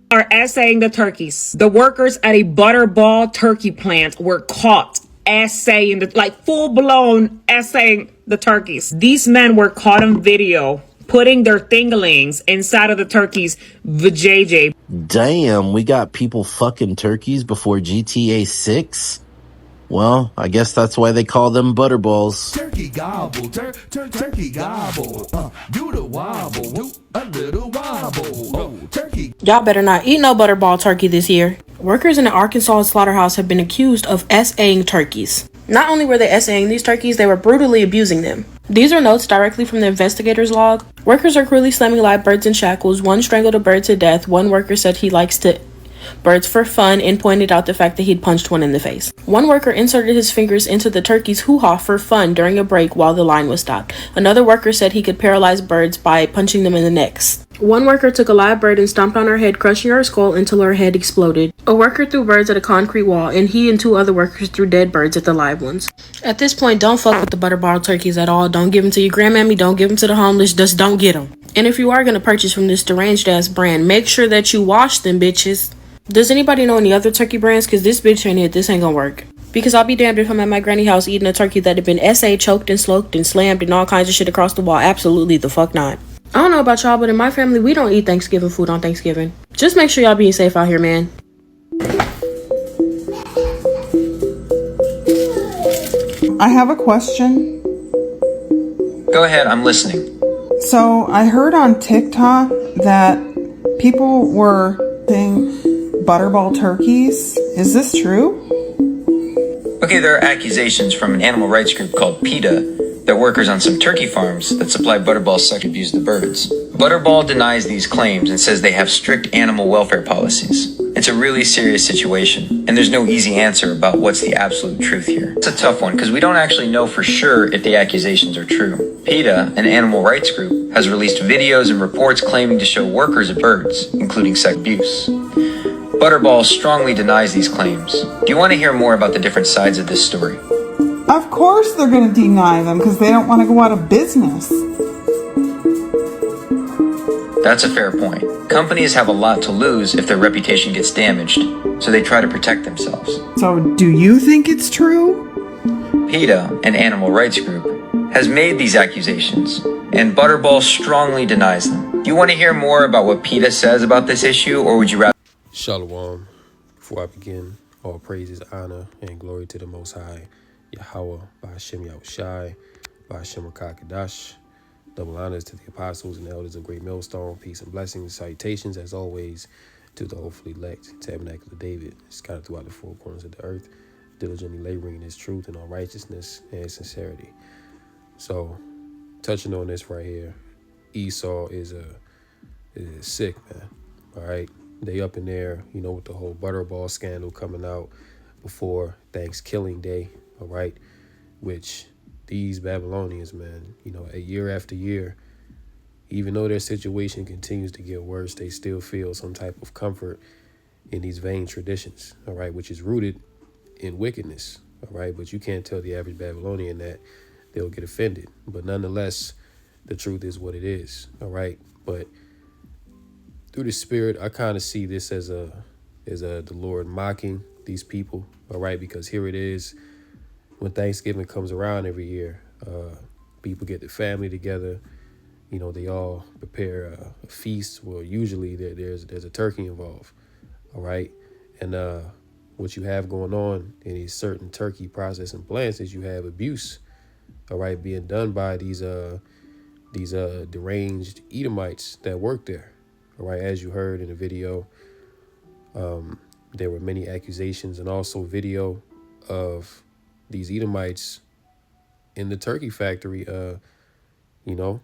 are essaying the turkeys. The workers at a Butterball turkey plant were caught essaying full blown essaying the turkeys. These men were caught on video putting their thinglings inside of the turkeys vajayjay. Damn, we got people fucking turkeys before GTA 6? Well, I guess that's why they call them butterballs. Turkey gobble, turkey gobble. Do the wobble, do a little wobble. Oh, turkey. Y'all better not eat no butterball turkey this year. Workers in an Arkansas slaughterhouse have been accused of SAing turkeys. Not only were they SAing these turkeys, they were brutally abusing them. These are notes directly from the investigator's log. Workers are cruelly slamming live birds in shackles. One strangled a bird to death. One worker said he likes to birds for fun and pointed out the fact that he'd punched one in the face. One worker inserted his fingers into the turkey's hoo-ha for fun during a break while the line was stopped. Another worker said he could paralyze birds by punching them in the necks. One worker took a live bird and stomped on her head, crushing her skull until her head exploded. A worker threw birds at a concrete wall, and he and 2 other workers threw dead birds at the live ones. At this point, don't fuck with the butterball turkeys at all. Don't give them to your grandmammy. Don't give them to the homeless. Just don't get them. And if you are going to purchase from this deranged-ass brand, make sure that you wash them, bitches. Does anybody know any other turkey brands? Because this bitch ain't it. This ain't gonna work. Because I'll be damned if I'm at my granny house eating a turkey that had been SA, choked and sloked and slammed and all kinds of shit across the wall. Absolutely the fuck not. I don't know about y'all, but in my family, we don't eat Thanksgiving food on Thanksgiving. Just make sure y'all being safe out here, man. I have a question. Go ahead, I'm listening. So I heard on TikTok that people were saying butterball turkeys. Is this true? Okay, there are accusations from an animal rights group called PETA that workers on some turkey farms that supply butterball sexually abuse the birds. Butterball denies these claims and says they have strict animal welfare policies. It's a really serious situation, and there's no easy answer about what's the absolute truth here. It's a tough one because we don't actually know for sure if the accusations are true. PETA, an animal rights group, has released videos and reports claiming to show workers of birds, including sex abuse. Butterball strongly denies these claims. Do you want to hear more about the different sides of this story? Of course they're going to deny them because they don't want to go out of business. That's a fair point. Companies have a lot to lose if their reputation gets damaged, so they try to protect themselves. So do you think it's true? PETA, an animal rights group, has made these accusations, and Butterball strongly denies them. Do you want to hear more about what PETA says about this issue, or would you rather... Shalom. Before I begin, all praises, honor, and glory to the Most High, Yahweh, Ba'ashem Yahushai, Ba'ashem Rakakadash. Double honors to the apostles and elders of Great Millstone. Peace and blessings. Salutations, as always, to the hopefully elect Tabernacle of David, scattered throughout the 4 corners of the earth, diligently laboring in his truth and all righteousness and sincerity. So, touching on this right here, Esau is sick, man. All right. They up in there, you know, with the whole Butterball scandal coming out before Thanksgiving Day, all right, which these Babylonians, man, you know, year after year, even though their situation continues to get worse, they still feel some type of comfort in these vain traditions, all right, which is rooted in wickedness, all right, but you can't tell the average Babylonian that. They'll get offended, but nonetheless, the truth is what it is, all right, but through the spirit, I kind of see this as the Lord mocking these people, all right? Because here it is, when Thanksgiving comes around every year, people get the family together. You know, they all prepare a feast. Well, usually there's a turkey involved, all right? And what you have going on in these certain turkey processing plants is you have abuse, all right, being done by these deranged Edomites that work there. All right, as you heard in the video, there were many accusations and also video of these Edomites in the turkey factory. You know,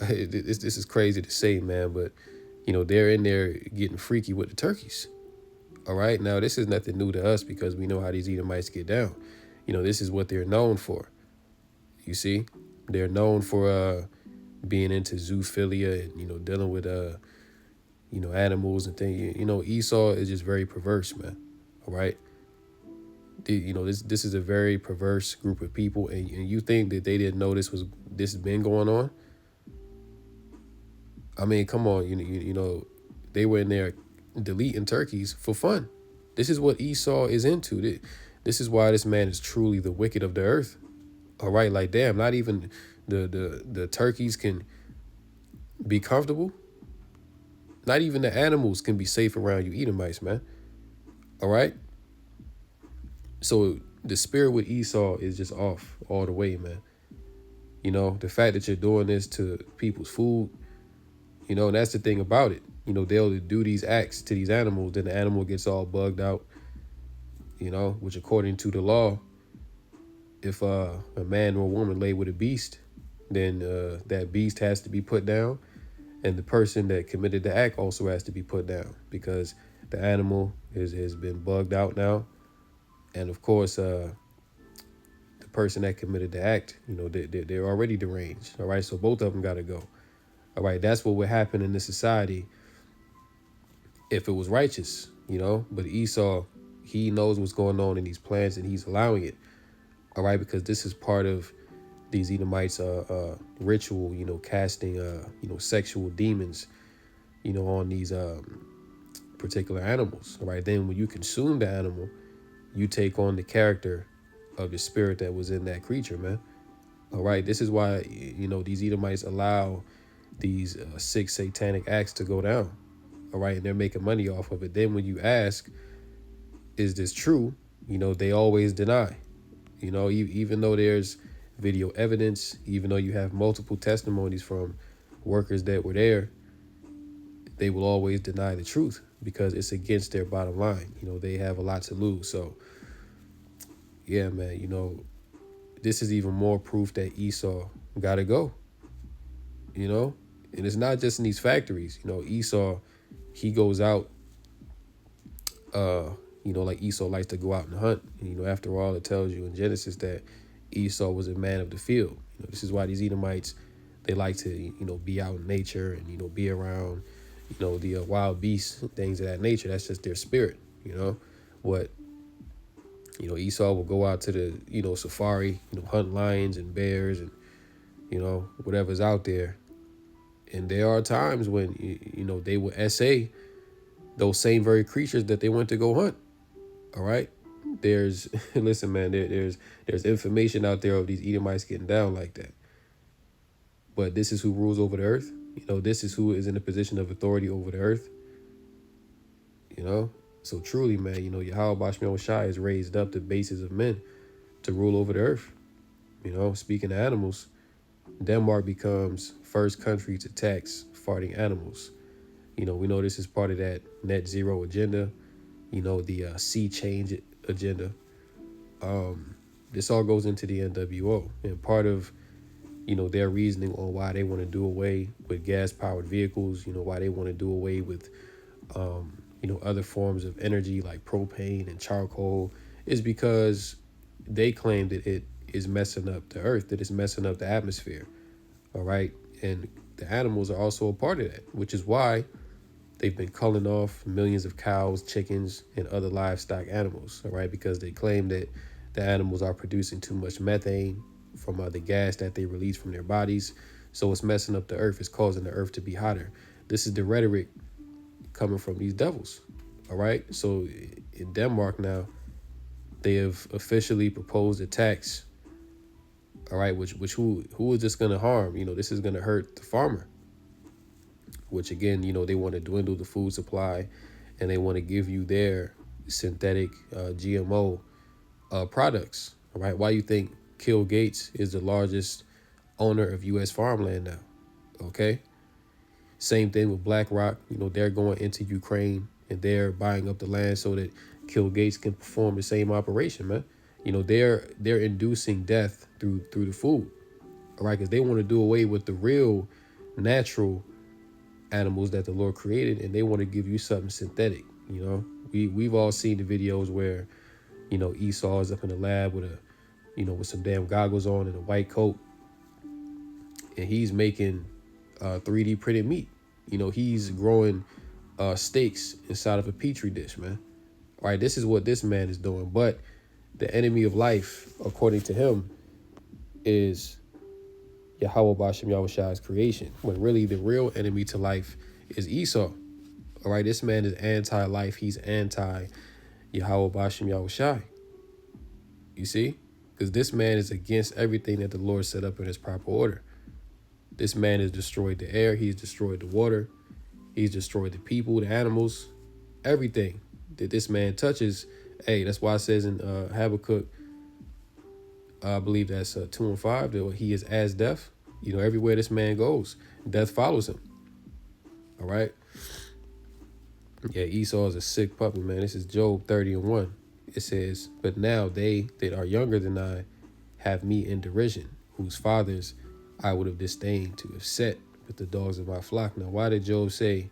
this is crazy to say, man, but, you know, they're in there getting freaky with the turkeys. All right, now this is nothing new to us because we know how these Edomites get down. You know, this is what they're known for. You see, they're known for being into zoophilia and, you know, dealing with, you know, animals and things. You know, Esau is just very perverse, man. All right. You know, this is a very perverse group of people. And you think that they didn't know this has been going on? I mean, come on, you know, They were in there deleting turkeys for fun. This is what Esau is into. This is why this man is truly the wicked of the earth. All right, like damn, not even the turkeys can be comfortable. Not even the animals can be safe around you Edomites, man. All right. So the spirit with Esau is just off all the way, man. You know, the fact that you're doing this to people's food, you know, and that's the thing about it. You know, they'll do these acts to these animals, then the animal gets all bugged out, you know, which according to the law, if a man or a woman lay with a beast, then that beast has to be put down. And the person that committed the act also has to be put down because the animal has been bugged out now. And of course, the person that committed the act, you know, they're already deranged. All right. So both of them got to go. All right. That's what would happen in this society if it was righteous, you know. But Esau, he knows what's going on in these plans and he's allowing it. All right. Because this is part of these Edomites ritual, you know, casting, you know, sexual demons, you know, on these particular animals. All right. Then when you consume the animal, you take on the character of the spirit that was in that creature, man. All right. This is why, you know, these Edomites allow these 6 satanic acts to go down. All right. And they're making money off of it. Then when you ask, is this true? You know, they always deny, you know, even though there's video evidence, even though you have multiple testimonies from workers that were there, they will always deny the truth because it's against their bottom line. You know, they have a lot to lose. So, yeah, man, you know, this is even more proof that Esau got to go, you know, and it's not just in these factories. You know, Esau, he goes out, you know, like Esau likes to go out and hunt. And, you know, after all, it tells you in Genesis that Esau was a man of the field. You know, this is why these Edomites, they like to, you know, be out in nature and, you know, be around, you know, the wild beasts, things of that nature. That's just their spirit, you know. What, you know, Esau will go out to the, you know, safari, you know, hunt lions and bears and, you know, whatever's out there. And there are times when, you know, they will essay those same very creatures that they went to go hunt. All right. There's listen, man, there's information out there of these Edomites getting down like that. But this is who rules over the earth. You know, this is who is in a position of authority over the earth. You know, so truly, man, you know, Yahweh Bashmiel Shai has raised up the bases of men to rule over the earth. You know, speaking of animals, Denmark becomes first country to tax farting animals. You know, we know this is part of that net zero agenda, you know, the sea change agenda. This all goes into the NWO, and part of, you know, their reasoning on why they want to do away with gas powered vehicles, you know, why they want to do away with, you know, other forms of energy like propane and charcoal is because they claim that it is messing up the earth, that it's messing up the atmosphere. All right. And the animals are also a part of that, which is why they've been culling off millions of cows, chickens, and other livestock animals. All right. Because they claim that the animals are producing too much methane from the gas that they release from their bodies. So it's messing up the earth. It's causing the earth to be hotter. This is the rhetoric coming from these devils. All right. So in Denmark now, they have officially proposed a tax. All right. Which who is this going to harm? You know, this is going to hurt the farmer, which again, you know, they want to dwindle the food supply and they want to give you their synthetic GMO products. All right. Why you think Bill Gates is the largest owner of U.S. farmland now? OK. Same thing with BlackRock. You know, they're going into Ukraine and they're buying up the land so that Bill Gates can perform the same operation, man. You know, they're inducing death through the food. All right. Because they want to do away with the real natural animals that the Lord created. And they want to give you something synthetic. You know, we've all seen the videos where, you know, Esau is up in the lab with with some damn goggles on and a white coat. And he's making 3D printed meat. You know, he's growing steaks inside of a petri dish, man. All right, this is what this man is doing. But the enemy of life, according to him, is Yahweh Bashem Yahushai's creation. When really the real enemy to life is Esau. All right, this man is anti-life. He's anti-Yahweh Bashem Yahushai. You see? Because this man is against everything that the Lord set up in his proper order. This man has destroyed the air. He's destroyed the water. He's destroyed the people, the animals, everything that this man touches. Hey, that's why it says in Habakkuk, I believe that's 2 and 5, that he is as death. You know, everywhere this man goes, death follows him. All right. Yeah, Esau is a sick puppy, man. This is Job 30 and 1. It says, but now they that are younger than I have me in derision, whose fathers I would have disdained to have set with the dogs of my flock. Now, why did Job say,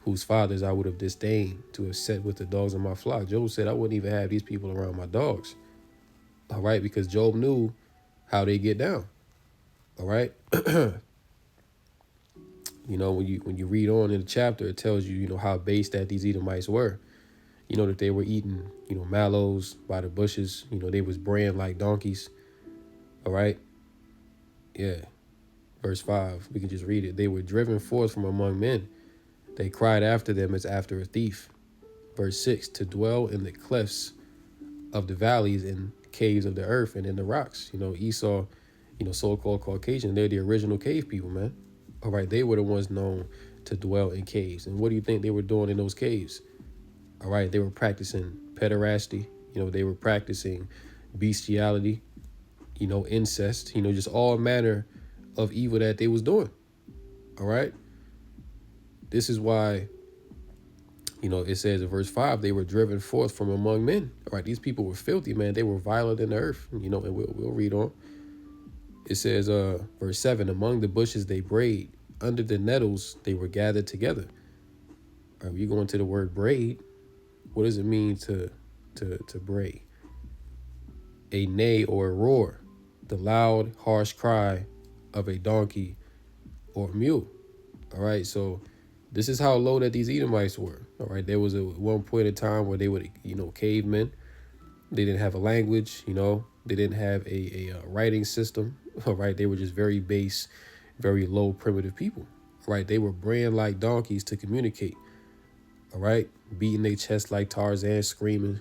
whose fathers I would have disdained to have set with the dogs of my flock? Job said, I wouldn't even have these people around my dogs. All right, because Job knew how they get down. All right. You know, when you read on in the chapter, it tells you, you know, how base that these Edomites were. You know, that they were eating, you know, mallows by the bushes. You know, they was braying like donkeys. All right. Yeah. Verse 5, we can just read it. They were driven forth from among men. They cried after them as after a thief. Verse 6, to dwell in the clefts of the valleys and caves of the earth and in the rocks. You know, Esau, you know, so-called Caucasian, they're the original cave people, man. All right, they were the ones known to dwell in caves. And what do you think they were doing in those caves? All right, they were practicing pederasty. You know, they were practicing bestiality, you know, incest, you know, just all manner of evil that they was doing. All right. This is why, you know, it says in verse 5, they were driven forth from among men. All right, these people were filthy, man. They were violent in the earth, you know, and we'll read on. It says, verse 7, among the bushes they brayed, under the nettles they were gathered together. All right, you go into the word braid. What does it mean to bray? A neigh or a roar, the loud, harsh cry of a donkey or a mule. All right, so this is how low that these Edomites were. All right, there was one point in time where they were, you know, cavemen. They didn't have a language, you know. They didn't have a writing system. All right, they were just very base, very low, primitive people. All right, they were braying like donkeys to communicate. All right, beating their chest like Tarzan, screaming.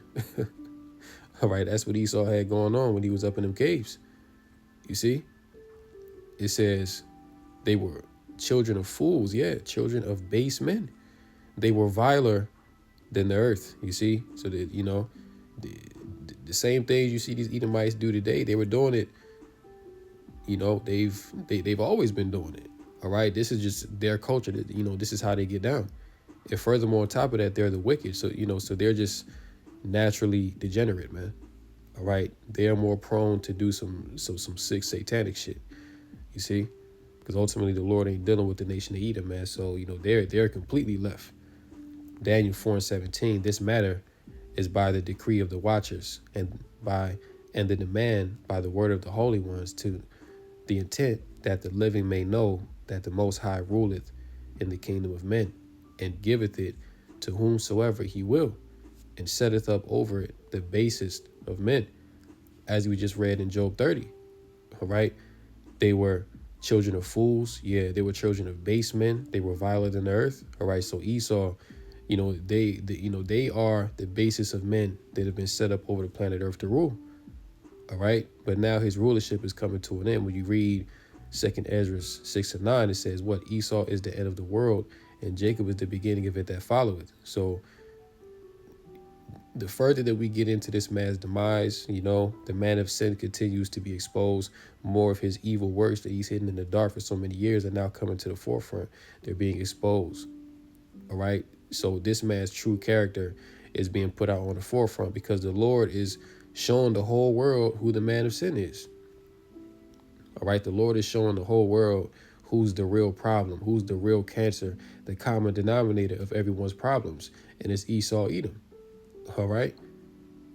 All right, that's what Esau had going on when he was up in them caves. You see? It says they were children of fools. Yeah, children of base men. They were viler than the earth. You see? So that, you know, the same things you see these Edomites do today, they were doing it. You know, they've always been doing it. All right, this is just their culture. That, you know, this is how they get down. And furthermore, on top of that, they're the wicked. So, you know, so they're just naturally degenerate, man. All right, they're more prone to do some sick satanic shit. You see, because ultimately the Lord ain't dealing with the nation of Edom, man. So, you know, they're completely left. Daniel 4:17. This matter is by the decree of the watchers and the demand by the word of the holy ones, to the intent that the living may know that the Most High ruleth in the kingdom of men, and giveth it to whomsoever he will, and setteth up over it the basest of men, as we just read in Job 30. All right, they were children of fools. Yeah, they were children of base men. They were violent in the earth. All right, so Esau, you know, they are the basis of men that have been set up over the planet Earth to rule. All right, but now his rulership is coming to an end. When you read 2nd Ezra 6-9, it says, what? Esau is the end of the world, and Jacob is the beginning of it that followeth. So the further that we get into this man's demise, you know, the man of sin continues to be exposed. More of his evil works that he's hidden in the dark for so many years are now coming to the forefront. They're being exposed. All right. So this man's true character is being put out on the forefront, because the Lord is showing the whole world who the man of sin is. All right. The Lord is showing the whole world who's the real problem, who's the real cancer, the common denominator of everyone's problems. And it's Esau, Edom. All right.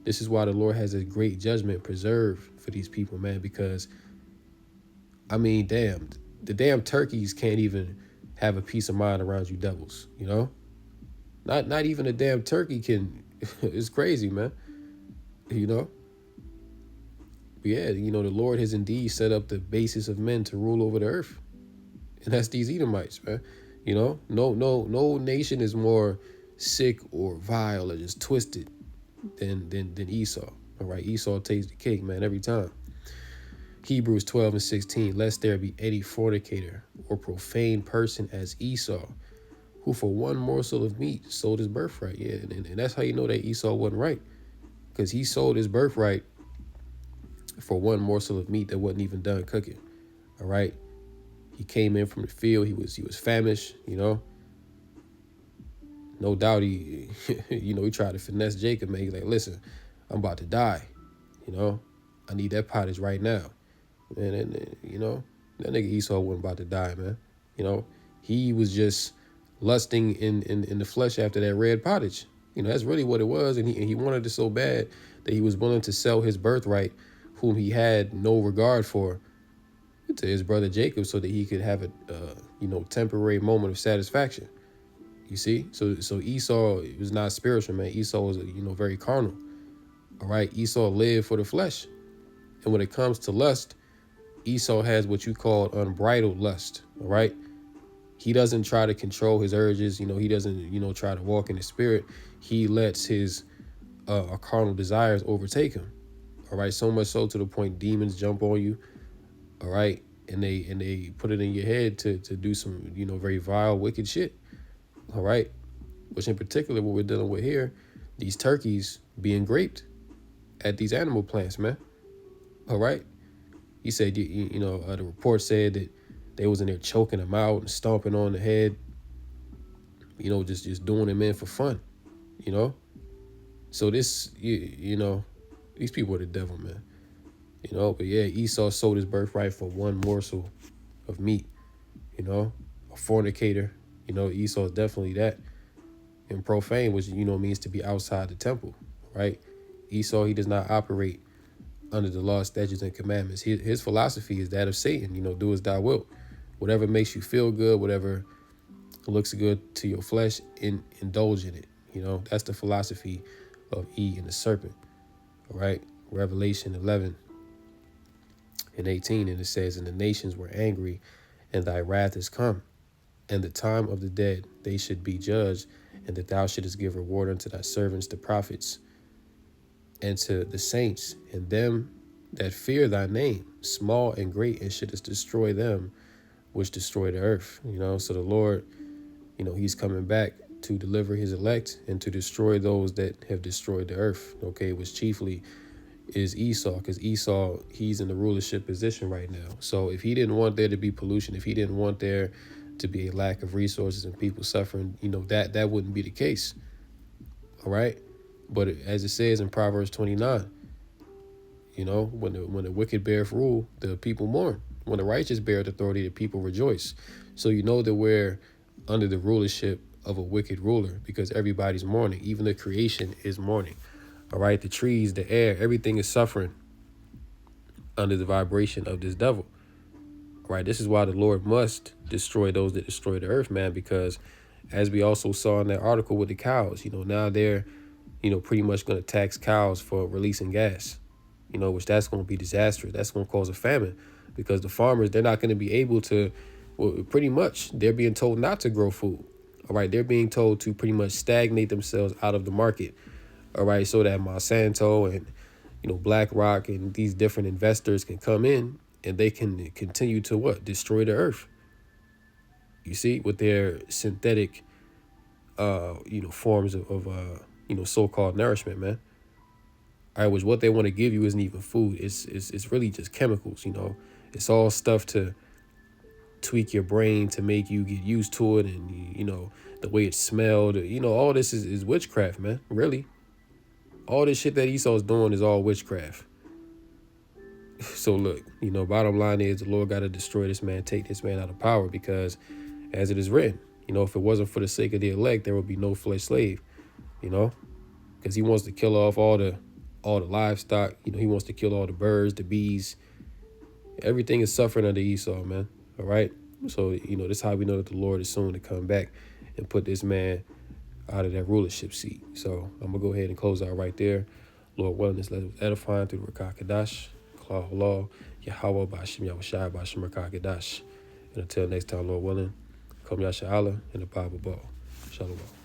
This is why the Lord has a great judgment preserved for these people, man, because, I mean, damn, the damn turkeys can't even have a peace of mind around you devils, you know? Not even a damn turkey can. It's crazy, man. You know? But yeah, you know, the Lord has indeed set up the basis of men to rule over the earth. And that's these Edomites, man. You know, no nation is more sick or vile or just twisted than Esau. All right, Esau takes the cake, man, every time. Hebrews 12:16, lest there be any fornicator or profane person as Esau, who for one morsel of meat sold his birthright. Yeah, and that's how you know that Esau wasn't right, because he sold his birthright for one morsel of meat that wasn't even done cooking. All right, he came in from the field. He was famished. You know, no doubt he, he tried to finesse Jacob. Man, he's like, listen, I'm about to die. You know, I need that pottage right now. And that nigga Esau wasn't about to die, man. You know, he was just lusting in the flesh after that red pottage. You know, that's really what it was. And he wanted it so bad that he was willing to sell his birthright, whom he had no regard for, to his brother Jacob, so that he could have a temporary moment of satisfaction. You see, so Esau was not spiritual, man. Esau was very carnal. All right, Esau lived for the flesh, and when it comes to lust, Esau has what you call unbridled lust. All right, he doesn't try to control his urges. He doesn't try to walk in the spirit. He lets his carnal desires overtake him. All right, so much so to the point demons jump on you. All right, and they put it in your head to do some very vile, wicked shit. All right, which in particular what we're dealing with here, these turkeys being graped at these animal plants, man. All right, he said the report said that they was in there choking them out and stomping on the head, just doing them in for fun, So this, these people are the devil, man. But yeah, Esau sold his birthright for one morsel of meat, a fornicator. Esau is definitely that. And profane, which, means to be outside the temple, right? Esau, he does not operate under the law, statutes, and commandments. His philosophy is that of Satan, do as thou wilt. Whatever makes you feel good, whatever looks good to your flesh, indulge in it. That's the philosophy of Eve and the serpent, all right? Revelation 11:18, and it says, and the nations were angry, and thy wrath is come, and the time of the dead they should be judged, and that thou shouldest give reward unto thy servants the prophets, and to the saints, and them that fear thy name, small and great, and shouldest destroy them which destroy the earth. So the Lord, he's coming back to deliver his elect and to destroy those that have destroyed the earth, okay, which chiefly is Esau, because Esau, he's in the rulership position right now. So if he didn't want there to be pollution, if he didn't want there to be a lack of resources and people suffering, that wouldn't be the case. All right. But as it says in Proverbs 29, when the wicked beareth rule, the people mourn. When the righteous beareth authority, the people rejoice. So that we're under the rulership of a wicked ruler, because everybody's mourning. Even the creation is mourning. All right. The trees, the air, everything is suffering under the vibration of this devil. All right. This is why the Lord must destroy those that destroy the earth, man, because as we also saw in that article with the cows, now they're, pretty much going to tax cows for releasing gas, which that's going to be disastrous. That's going to cause a famine, because the farmers, they're not going to be able to, well, pretty much they're being told not to grow food. All right. They're being told to pretty much stagnate themselves out of the market. All right. So that Monsanto and, BlackRock and these different investors can come in and they can continue to destroy the earth. You see, with their synthetic, forms of so-called nourishment, man. All right, which what they want to give you isn't even food. It's really just chemicals, It's all stuff to tweak your brain to make you get used to it, and the way it smelled. All this is witchcraft, man. Really, all this shit that Esau's doing is all witchcraft. So look, bottom line is the Lord got to destroy this man, take this man out of power, because as it is written, if it wasn't for the sake of the elect, there would be no flesh slave, because he wants to kill off all the livestock. He wants to kill all the birds, the bees. Everything is suffering under Esau, man. All right. So, this is how we know that the Lord is soon to come back and put this man out of that rulership seat. So I'm going to go ahead and close out right there. Lord willing, this let us edifying through the Rakah Kadash, Klah Allah, Yahweh, Bashim Yahushai, Bashim Rakah Kadash. And until next time, Lord willing, Kwam Yasha Allah and the Bible Ball. Shalom.